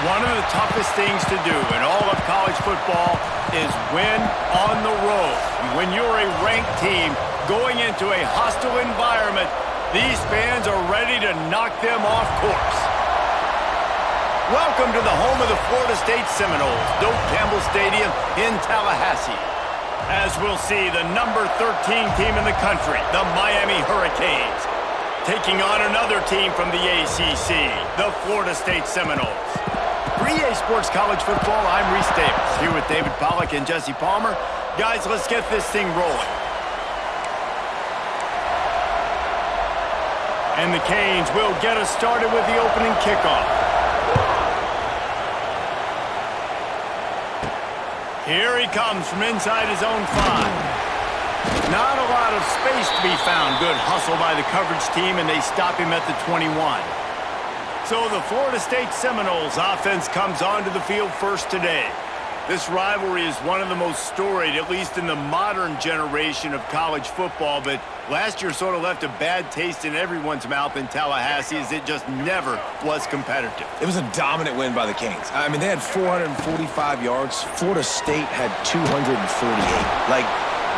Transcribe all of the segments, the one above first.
One of the toughest things to do in all of college football is win on the road. When you're a ranked team going into a hostile environment, these fans are ready to knock them off course. Welcome to the home of the Florida State Seminoles, Doak Campbell Stadium in Tallahassee. As we'll see, the number 13 team in the country, the Miami Hurricanes, taking on another team from the ACC, the Florida State Seminoles. For EA Sports College Football, I'm Reese Davis, here with David Pollack and Jesse Palmer. Guys, let's get this thing rolling. And the Canes will get us started with the opening kickoff. Here he comes from inside his own 5. Not a lot of space to be found. Good hustle by the coverage team, and they stop him at the 21. So the Florida State Seminoles offense comes onto the field first today. This rivalry is one of the most storied, at least in the modern generation of college football, but last year sort of left a bad taste in everyone's mouth in Tallahassee as it just never was competitive. It was a dominant win by the Canes. I mean, they had 445 yards. Florida State had 248.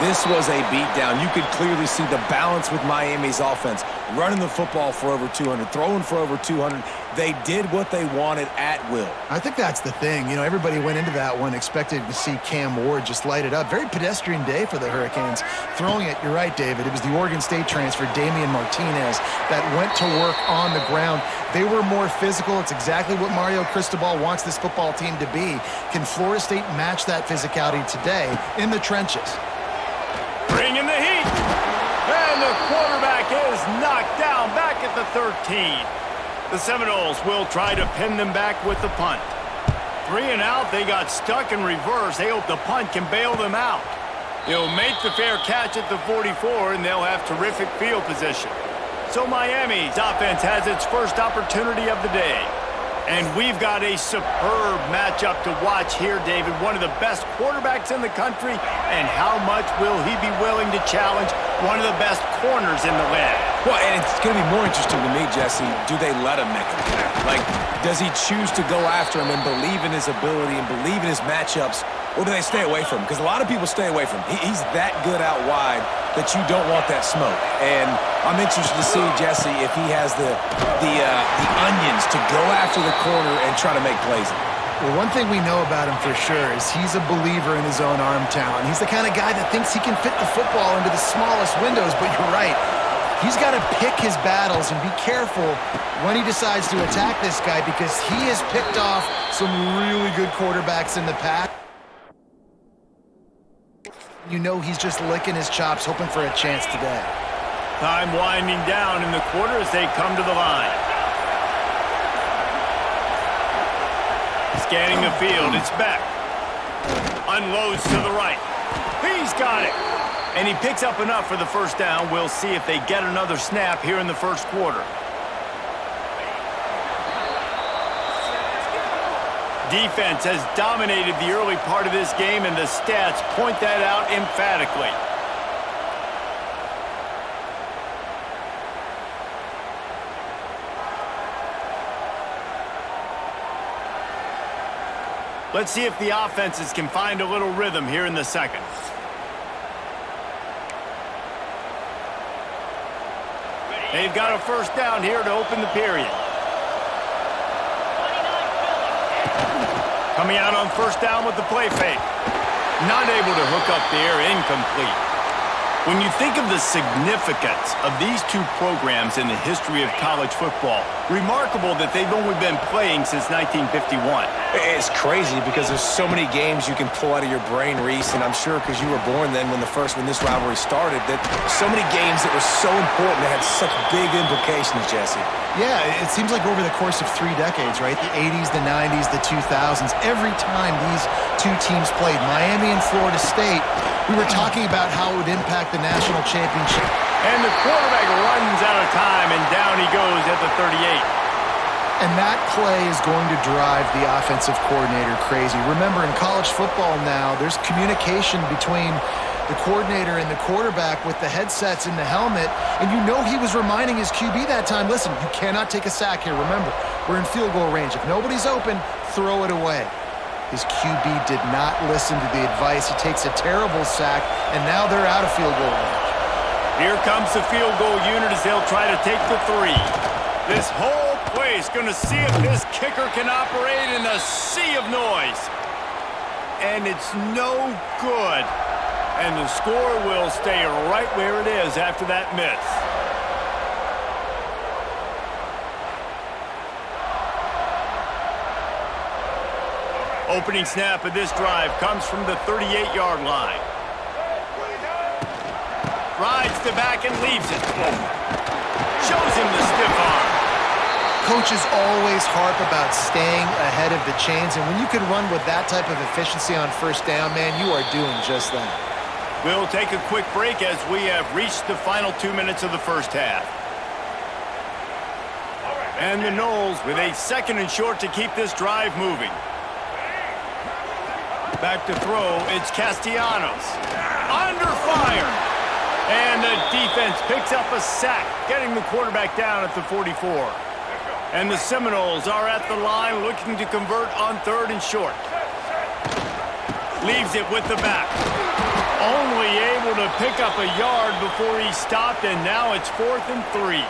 This was a beatdown. You could clearly see the balance with Miami's offense. Running the football for over 200, throwing for over 200. They did what they wanted at will. I think that's the thing. You know, everybody went into that one expecting to see Cam Ward just light it up. Very pedestrian day for the Hurricanes. Throwing it, you're right, David. It was the Oregon State transfer, Damian Martinez, that went to work on the ground. They were more physical. It's exactly what Mario Cristobal wants this football team to be. Can Florida State match that physicality today in the trenches? Bringing the heat. And the quarterback is knocked down back at the 13. The Seminoles will try to pin them back with the punt. 3 and out. They got stuck in reverse. They hope the punt can bail them out. They'll make the fair catch at the 44, and they'll have terrific field position. So Miami's offense has its first opportunity of the day. And we've got a superb matchup to watch here, David. One of the best quarterbacks in the country. And how much will he be willing to challenge one of the best corners in the land? Well, and it's going to be more interesting to me, Jesse. Do they let him make him? Does he choose to go after him and believe in his ability and believe in his matchups? Or do they stay away from him? Because a lot of people stay away from him. He's that good out wide that you don't want that smoke. And I'm interested to see, Jesse, if he has the onions to go after the corner and try to make plays. Well, one thing we know about him for sure is he's a believer in his own arm talent. He's the kind of guy that thinks he can fit the football into the smallest windows, but you're right. He's got to pick his battles and be careful when he decides to attack this guy because he has picked off some really good quarterbacks in the past. You know he's just licking his chops, hoping for a chance today. Time winding down in the quarter as they come to the line. Scanning the field, it's Beck. Unloads to the right. He's got it. And he picks up enough for the first down. We'll see if they get another snap here in the first quarter. Defense has dominated the early part of this game, and the stats point that out emphatically. Let's see if the offenses can find a little rhythm here in the second. They've got a first down here to open the period. Coming out on first down with the play fake. Not able to hook up there, incomplete. When you think of the significance of these two programs in the history of college football, remarkable that they've only been playing since 1951. It's crazy because there's so many games you can pull out of your brain, Reese, and I'm sure because you were born then when this rivalry started, that so many games that were so important that had such big implications, Jesse. Yeah, it seems like over the course of 3 decades, right? The 80s, the 90s, the 2000s, every time these two teams played, Miami and Florida State, we were talking about how it would impact the national championship. And the quarterback runs out of time, and down he goes at the 38. And that play is going to drive the offensive coordinator crazy. Remember, in college football now, there's communication between the coordinator and the quarterback with the headsets in the helmet, and you know he was reminding his QB that time, listen, you cannot take a sack here. Remember, we're in field goal range. If nobody's open, throw it away. His QB did not listen to the advice. He takes a terrible sack, and now they're out of field goal range. Here comes the field goal unit as they'll try to take the 3. This whole place going to see if this kicker can operate in a sea of noise. And it's no good. And the score will stay right where it is after that miss. Opening snap of this drive comes from the 38-yard line. Rides to back and leaves it. Shows him the stiff arm. Coaches always harp about staying ahead of the chains, and when you can run with that type of efficiency on first down, man, you are doing just that. We'll take a quick break as we have reached the final 2 minutes of the first half. And the Noles with a 2nd and short to keep this drive moving. Back to throw, it's Castellanos. Under fire! And the defense picks up a sack, getting the quarterback down at the 44. And the Seminoles are at the line looking to convert on 3rd and short. Leaves it with the back. Only able to pick up a yard before he stopped, and now it's 4th and 3.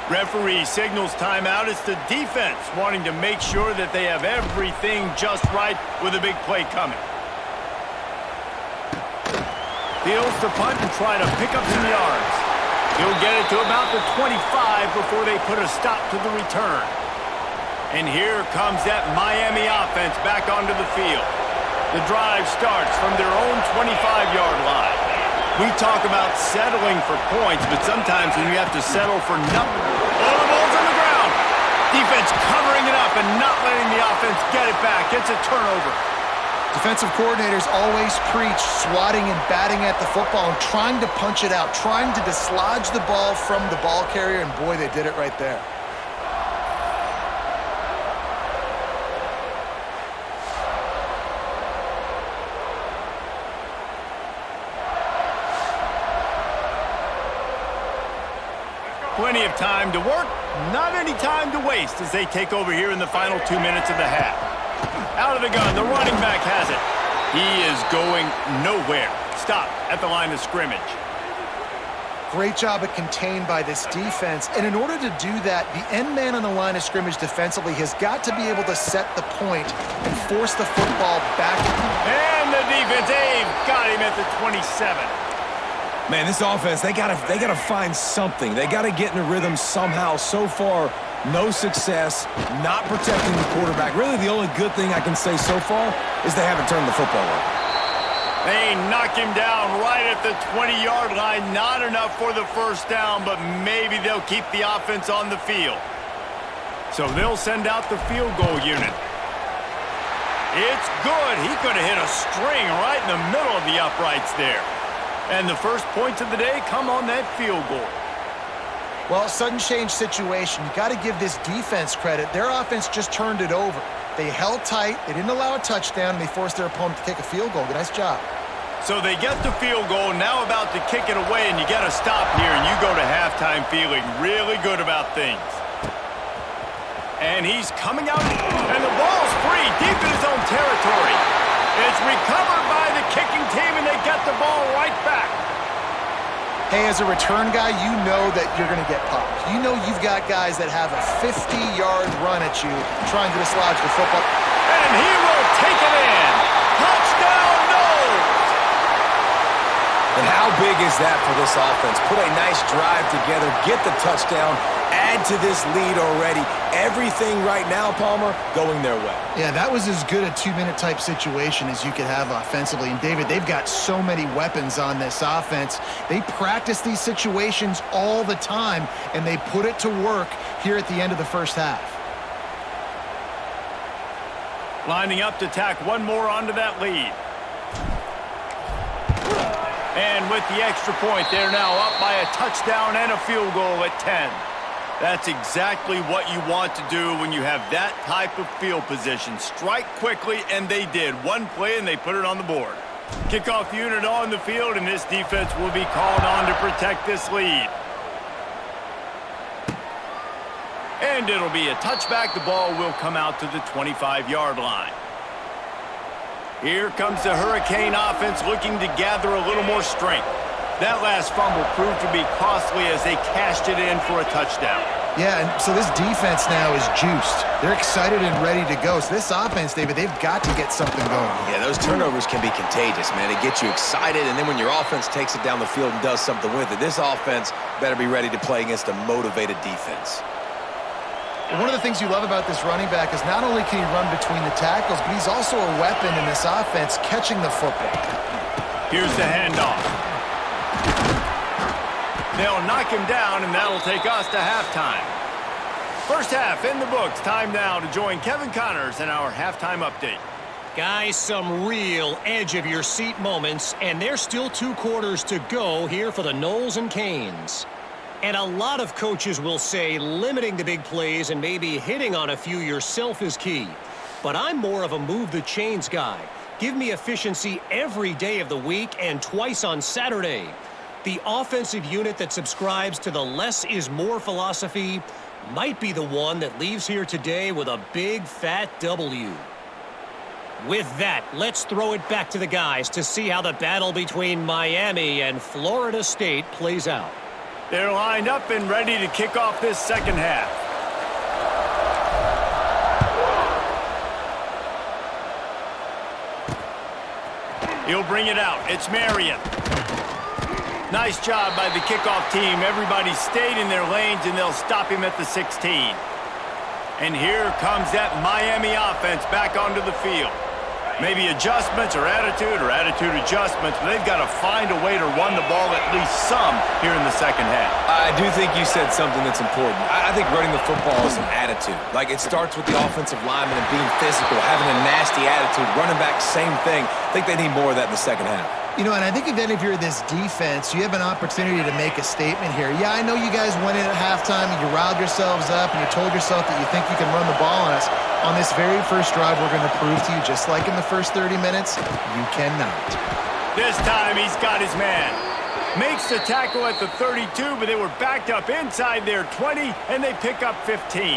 Referee signals timeout. It's the defense wanting to make sure that they have everything just right with a big play coming. Fields to punt and try to pick up some yards. He'll get it to about the 25 before they put a stop to the return. And here comes that Miami offense back onto the field. The drive starts from their own 25-yard line. We talk about settling for points, but sometimes when you have to settle for nothing. Oh, the ball's on the ground. Defense covering it up and not letting the offense get it back. It's a turnover. Defensive coordinators always preach swatting and batting at the football and trying to punch it out, trying to dislodge the ball from the ball carrier, and boy, they did it right there. Plenty of time to work, not any time to waste as they take over here in the final 2 minutes of the half. Out of the gun, the running back has it. He is going nowhere. Stopped at the line of scrimmage. Great job at contained by this defense. And in order to do that, the end man on the line of scrimmage defensively has got to be able to set the point and force the football back. And the defense, Abe, got him at the 27. Man, this offense, they gotta find something. They gotta get in a rhythm somehow. So far, no success, not protecting the quarterback. Really, the only good thing I can say so far is they haven't turned the football over. They knock him down right at the 20-yard line. Not enough for the first down, but maybe they'll keep the offense on the field. So they'll send out the field goal unit. It's good. He could have hit a string right in the middle of the uprights there. And the first points of the day come on that field goal. Well, sudden change situation. You got to give this defense credit. Their offense just turned it over. They held tight. They didn't allow a touchdown, and they forced their opponent to take a field goal. Nice job. So they get the field goal, now about to kick it away, and you get a stop here, and you go to halftime feeling really good about things. And he's coming out, and the ball's free, deep in his own territory. It's recovered by the kicking team, and they get the ball right back. Hey, as a return guy, you know that you're going to get popped. You know you've got guys that have a 50-yard run at you trying to dislodge the football. And he will take it in. Touchdown, Noles! And how big is that for this offense? Put a nice drive together, get the touchdown, add to this lead already. Everything right now, Palmer, going their way. Yeah, that was as good a two-minute type situation as you could have offensively. And, David, they've got so many weapons on this offense. They practice these situations all the time, and they put it to work here at the end of the first half. Lining up to tack one more onto that lead. And with the extra point, they're now up by a touchdown and a field goal at 10. That's exactly what you want to do when you have that type of field position. Strike quickly, and they did. One play, and they put it on the board. Kickoff unit on the field, and this defense will be called on to protect this lead. And it'll be a touchback. The ball will come out to the 25-yard line. Here comes the Hurricane offense looking to gather a little more strength. That last fumble proved to be costly as they cashed it in for a touchdown. Yeah, and so this defense now is juiced. They're excited and ready to go. So this offense, David, they've got to get something going. Yeah, those turnovers can be contagious, man. They get you excited, and then when your offense takes it down the field and does something with it, this offense better be ready to play against a motivated defense. And one of the things you love about this running back is not only can he run between the tackles, but he's also a weapon in this offense catching the football. Here's the handoff. They'll knock him down, and that'll take us to halftime. First half in the books. Time now to join Kevin Connors in our halftime update. Guys, some real edge-of-your-seat moments, and there's still 2 quarters to go here for the Noles and Canes. And a lot of coaches will say limiting the big plays and maybe hitting on a few yourself is key. But I'm more of a move-the-chains guy. Give me efficiency every day of the week and twice on Saturday. The offensive unit that subscribes to the less is more philosophy might be the one that leaves here today with a big fat W. With that, let's throw it back to the guys to see how the battle between Miami and Florida State plays out. They're lined up and ready to kick off this second half. He'll bring it out. It's Marion. Nice job by the kickoff team. Everybody stayed in their lanes, and they'll stop him at the 16. And here comes that Miami offense back onto the field. Maybe adjustments or attitude adjustments, but they've got to find a way to run the ball at least some here in the second half. I do think you said something that's important. I think running the football is an attitude. Like, it starts with the offensive lineman and being physical, having a nasty attitude. Running back, same thing. I think they need more of that in the second half. You know, and I think then if you're this defense, you have an opportunity to make a statement here. Yeah, I know you guys went in at halftime and you riled yourselves up and you told yourself that you think you can run the ball on us. On this very first drive, we're going to prove to you, just like in the first 30 minutes, you cannot. This time he's got his man. Makes the tackle at the 32, but they were backed up inside their 20, and they pick up 15.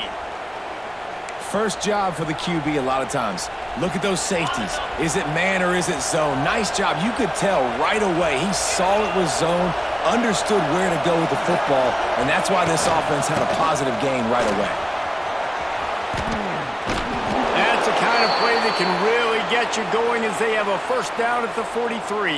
First job for the QB a lot of times. Look at those safeties. Is it man or is it zone? Nice job. You could tell right away. He saw it was zone, understood where to go with the football, and that's why this offense had a positive gain right away. That's the kind of play that can really get you going as they have a first down at the 43.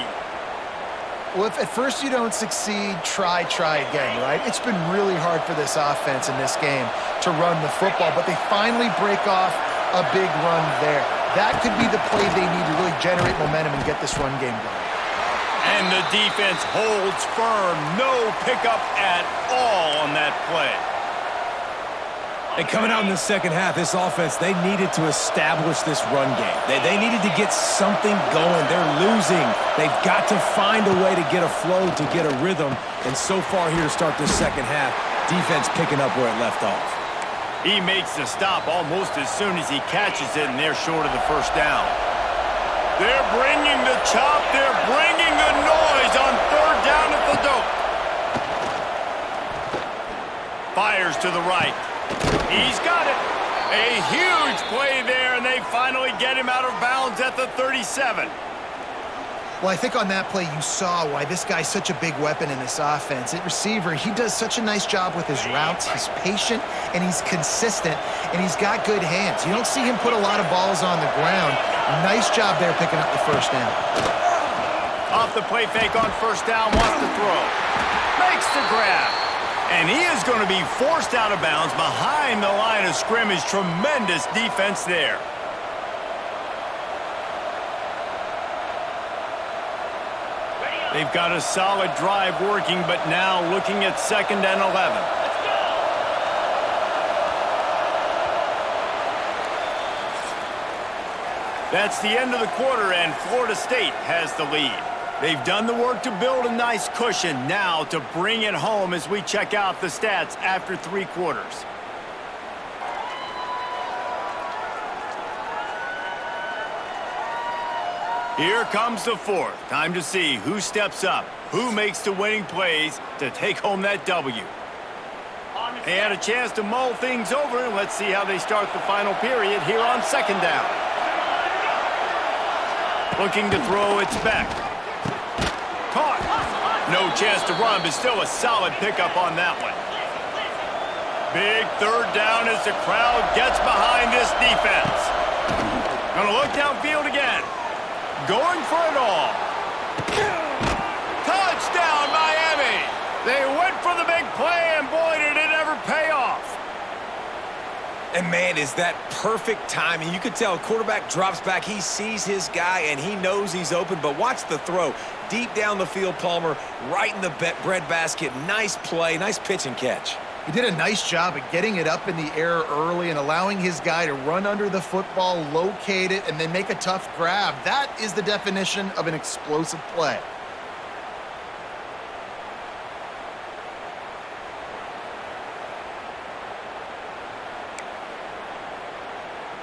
Well, if at first you don't succeed, try again, right? It's been really hard for this offense in this game to run the football, but they finally break off a big run there. That could be the play they need to really generate momentum and get this run game going. And the defense holds firm. No pickup at all on that play. And coming out in the second half, this offense, they needed to establish this run game. They needed to get something going. They're losing. They've got to find a way to get a flow, to get a rhythm. And so far here to start this second half, defense picking up where it left off. He makes the stop almost as soon as he catches it, and they're short of the first down. They're bringing the chop. They're bringing the noise on third down at the dope. Fires to the right. He's got it. A huge play there, and they finally get him out of bounds at the 37. Well, I think on that play you saw why this guy's such a big weapon in this offense. At receiver, he does such a nice job with his routes. He's patient, and he's consistent, and he's got good hands. You don't see him put a lot of balls on the ground. Nice job there picking up the first down. Off the play fake on first down, wants to throw. Makes the grab. And he is going to be forced out of bounds behind the line of scrimmage. Tremendous defense there. They've got a solid drive working, but now looking at 2nd and 11. That's the end of the quarter, and Florida State has the lead. They've done the work to build a nice cushion. Now to bring it home as we check out the stats after 3 quarters. Here comes the fourth. Time to see who steps up, who makes the winning plays to take home that W. They had a chance to mull things over, and let's see how they start the final period here on second down. Looking to throw, it's back. Caught. No chance to run, but still a solid pickup on that one. Big third down as the crowd gets behind this defense. Gonna look downfield again. Going for it all. Touchdown, Miami! They went for the big play, and boy, did it ever pay off. And man, is that perfect timing. You could tell quarterback drops back, he sees his guy, and he knows he's open, but watch the throw. Deep down the field, Palmer, right in the breadbasket. Nice play, nice pitch and catch. He did a nice job at getting it up in the air early and allowing his guy to run under the football, locate it, and then make a tough grab. That is the definition of an explosive play.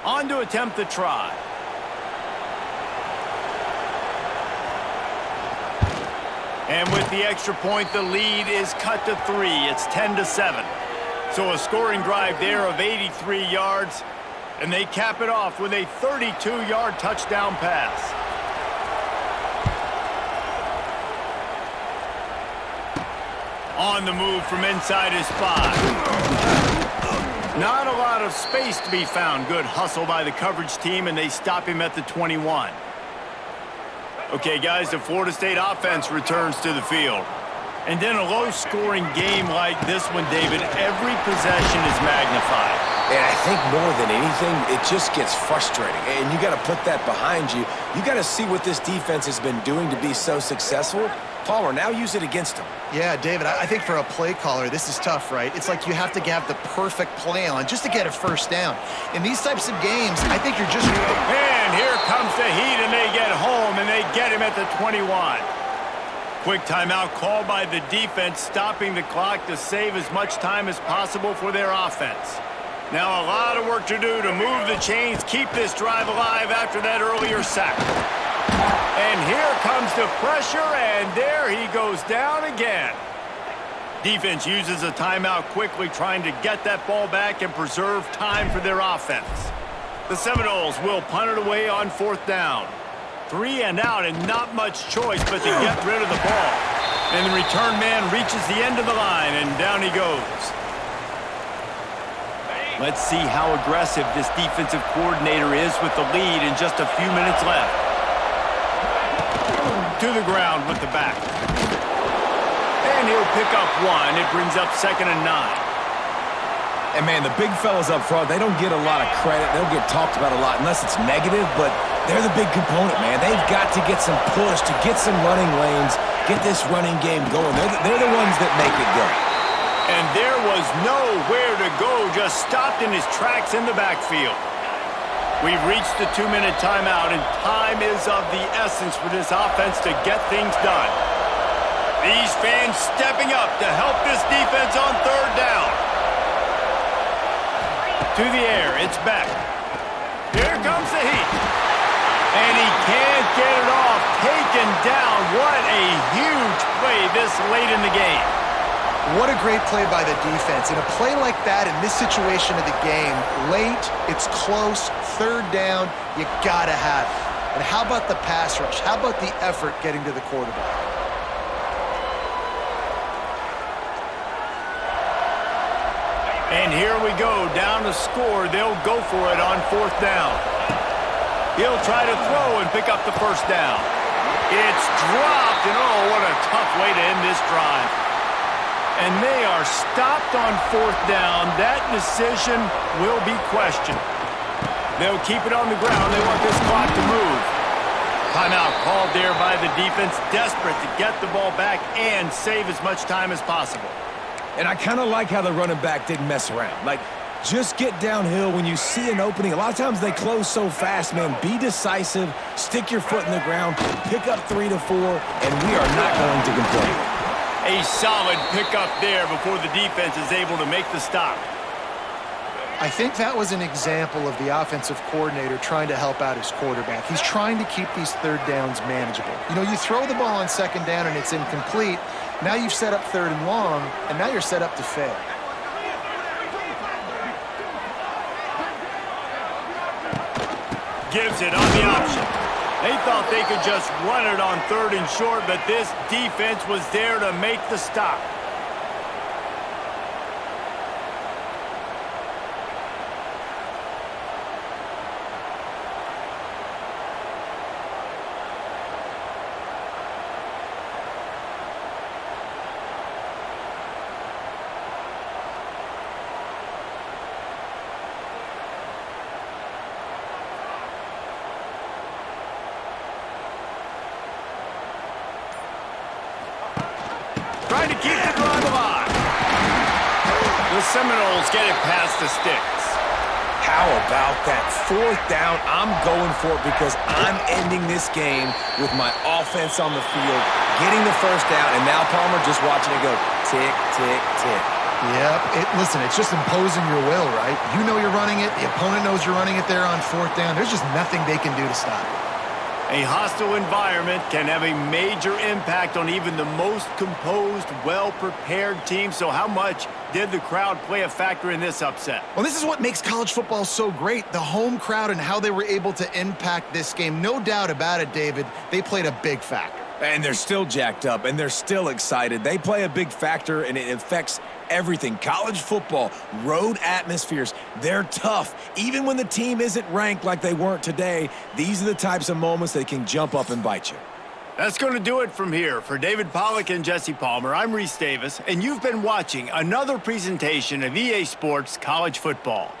On to attempt the try. And with the extra point, the lead is cut to 3. It's 10-7. So a scoring drive there of 83 yards, and they cap it off with a 32-yard touchdown pass. On the move from inside his 5. Not a lot of space to be found. Good hustle by the coverage team, and they stop him at the 21. Okay, guys, the Florida State offense returns to the field. And in a low-scoring game like this one, David, every possession is magnified. And I think more than anything, it just gets frustrating. And you got to put that behind you. You got to see what this defense has been doing to be so successful. Palmer, now use it against them. Yeah, David, I think for a play caller, this is tough, right? It's like you have to have the perfect play on just to get a first down. In these types of games, I think you're just... And here comes the heat, and they get home, and they get him at the 21. Quick timeout called by the defense, stopping the clock to save as much time as possible for their offense. Now a lot of work to do to move the chains, keep this drive alive after that earlier sack. And here comes the pressure, and there he goes down again. Defense uses a timeout quickly, trying to get that ball back and preserve time for their offense. The Seminoles will punt it away on fourth down. 3 and out, and not much choice but to get rid of the ball. And the return man reaches the end of the line, and down he goes. Let's see how aggressive this defensive coordinator is with the lead and just a few minutes left. To the ground with the back. And he'll pick up 1. It brings up 2nd and 9. And, man, the big fellas up front, they don't get a lot of credit. They don't get talked about a lot unless it's negative, but they're the big component, man. They've got to get some push, to get some running lanes, get this running game going. They're the ones that make it go. And there was nowhere to go, just stopped in his tracks in the backfield. We've reached the 2-minute timeout, and time is of the essence for this offense to get things done. These fans stepping up to help this defense on third down. To the air, it's back. Here comes the heat. And he can't get it off. Taken down. What a huge play this late in the game. What a great play by the defense. In a play like that, in this situation of the game, late, it's close, third down, you gotta have it. And how about the pass rush? How about the effort getting to the quarterback? And here we go, down to score. They'll go for it on fourth down. He'll try to throw and pick up the first down. It's dropped, and oh, what a tough way to end this drive. And they are stopped on fourth down. That decision will be questioned. They'll keep it on the ground. They want this clock to move. Timeout called there by the defense, desperate to get the ball back and save as much time as possible. And I kind of like how the running back didn't mess around. Like, just get downhill when you see an opening. A lot of times they close so fast, man. Be decisive, stick your foot in the ground, pick up 3 to 4, and we are not going to complain. A solid pickup there before the defense is able to make the stop. I think that was an example of the offensive coordinator trying to help out his quarterback. He's trying to keep these third downs manageable. You know, you throw the ball on second down and it's incomplete. Now you've set up third and long, and now you're set up to fail. Gives it on the option. They thought they could just run it on third and short, but this defense was there to make the stop. Trying to keep the drive alive. The Seminoles get it past the sticks. How about that fourth down? I'm going for it because I'm ending this game with my offense on the field, getting the first down, and now Palmer just watching it go tick, tick, tick. Yep. Listen, it's just imposing your will, right? You know you're running it. The opponent knows you're running it there on fourth down. There's just nothing they can do to stop it. A hostile environment can have a major impact on even the most composed, well-prepared team. So how much did the crowd play a factor in this upset? Well, this is what makes college football so great, the home crowd and how they were able to impact this game. No doubt about it, David, they played a big factor. And they're still jacked up, and they're still excited. They play a big factor, and it affects everything. College football, road atmospheres, they're tough. Even when the team isn't ranked like they weren't today, these are the types of moments that can jump up and bite you. That's going to do it from here. For David Pollack and Jesse Palmer, I'm Reese Davis, and you've been watching another presentation of EA Sports College Football.